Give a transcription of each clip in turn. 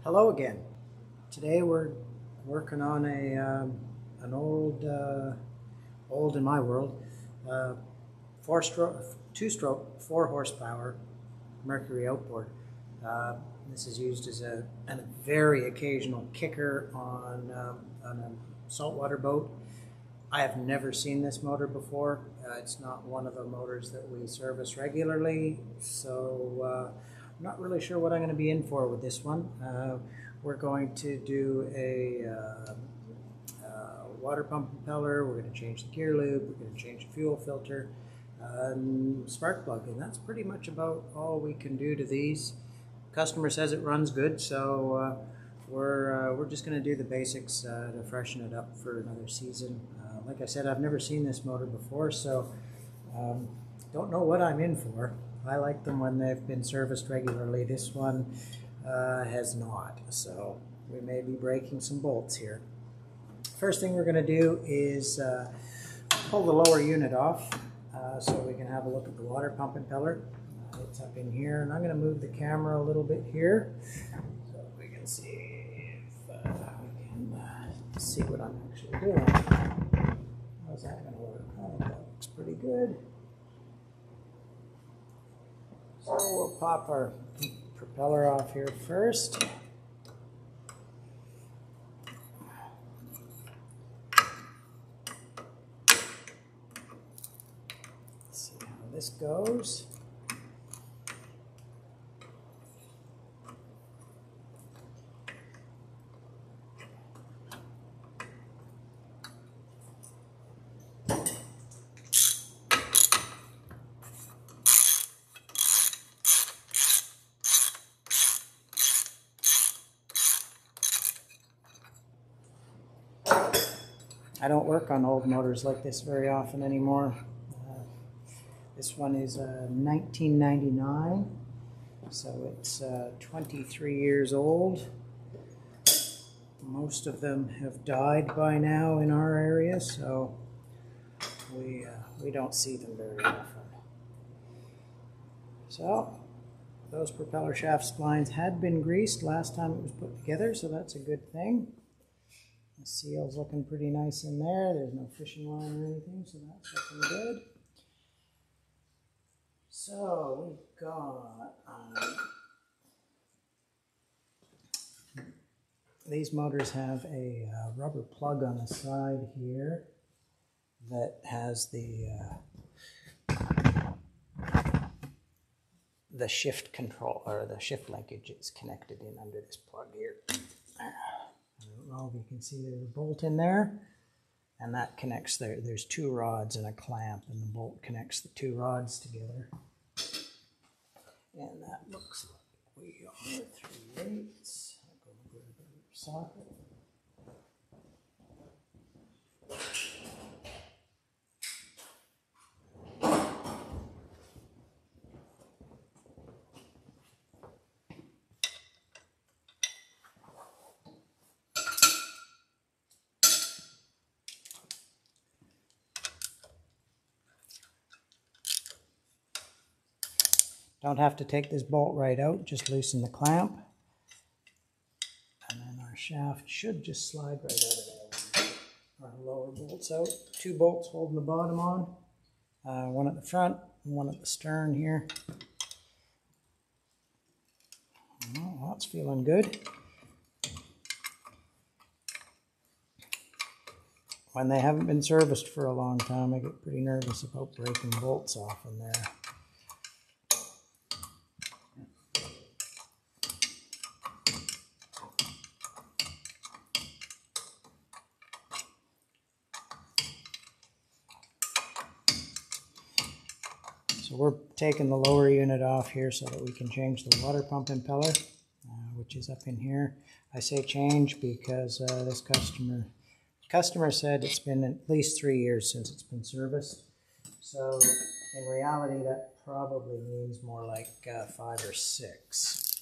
Hello again. Today we're working on an old in my world, two-stroke, 4 horsepower Mercury outboard. This is used as a very occasional kicker on a saltwater boat. I have never seen this motor before. It's not one of the motors that we service regularly, so I'm not really sure what I'm going to be in for with this one. We're going to do a water pump impeller. We're going to change the gear lube. We're going to change the fuel filter, spark plug, and that's pretty much about all we can do to these. Customer says it runs good, so we're just going to do the basics to freshen it up for another season. Like I said, I've never seen this motor before, so don't know what I'm in for. I like them when they've been serviced regularly. This one has not, so we may be breaking some bolts here. First thing we're going to do is pull the lower unit off so we can have a look at the water pump impeller. It's up in here, and I'm going to move the camera a little bit here so we can see if we can see what I'm actually doing. How's that going to work? I think that looks pretty good. So we'll pop our propeller off here first. Let's see how this goes. I don't work on old motors like this very often anymore. This one is 1999, so it's 23 years old. Most of them have died by now in our area, so we don't see them very often. So those propeller shaft splines had been greased last time it was put together, so that's a good thing. The seal's looking pretty nice in there. There's no fishing line or anything, so that's looking good. So we've got these motors have a rubber plug on the side here that has the shift control, or the shift linkage is connected in under this plug here. I don't know if you can see there's a bolt in there, and that connects there. There's 2 rods and a clamp, and the bolt connects the 2 rods together. And that looks like we are 3/8. I'll go grab a socket. Don't have to take this bolt right out, just loosen the clamp. And then our shaft should just slide right out of there. Our lower bolts out. 2 bolts holding the bottom on. One at the front and one at the stern here. Oh, that's feeling good. When they haven't been serviced for a long time, I get pretty nervous about breaking bolts off in there. So we're taking the lower unit off here so that we can change the water pump impeller, which is up in here. I say change because this customer said it's been at least 3 years since it's been serviced. So in reality, that probably means more like 5 or 6.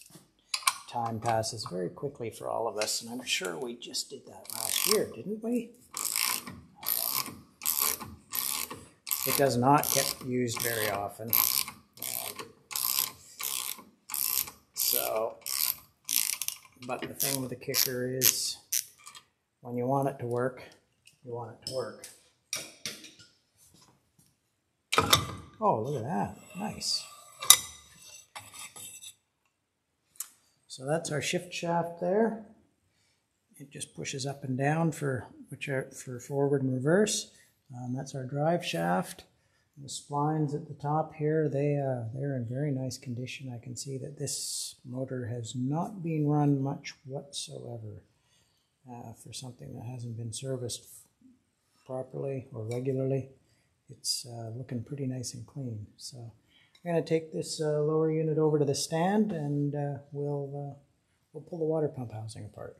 Time passes very quickly for all of us, and I'm sure we just did that last year, didn't we? It does not get used very often. So But the thing with the kicker is when you want it to work, you want it to work. Oh, look at that. Nice. So that's our shift shaft there. It just pushes up and down for forward and reverse. That's our drive shaft. The splines at the top here, they're in very nice condition. I can see that this motor has not been run much whatsoever for something that hasn't been serviced properly or regularly. It's looking pretty nice and clean. So I'm going to take this lower unit over to the stand, and we'll pull the water pump housing apart.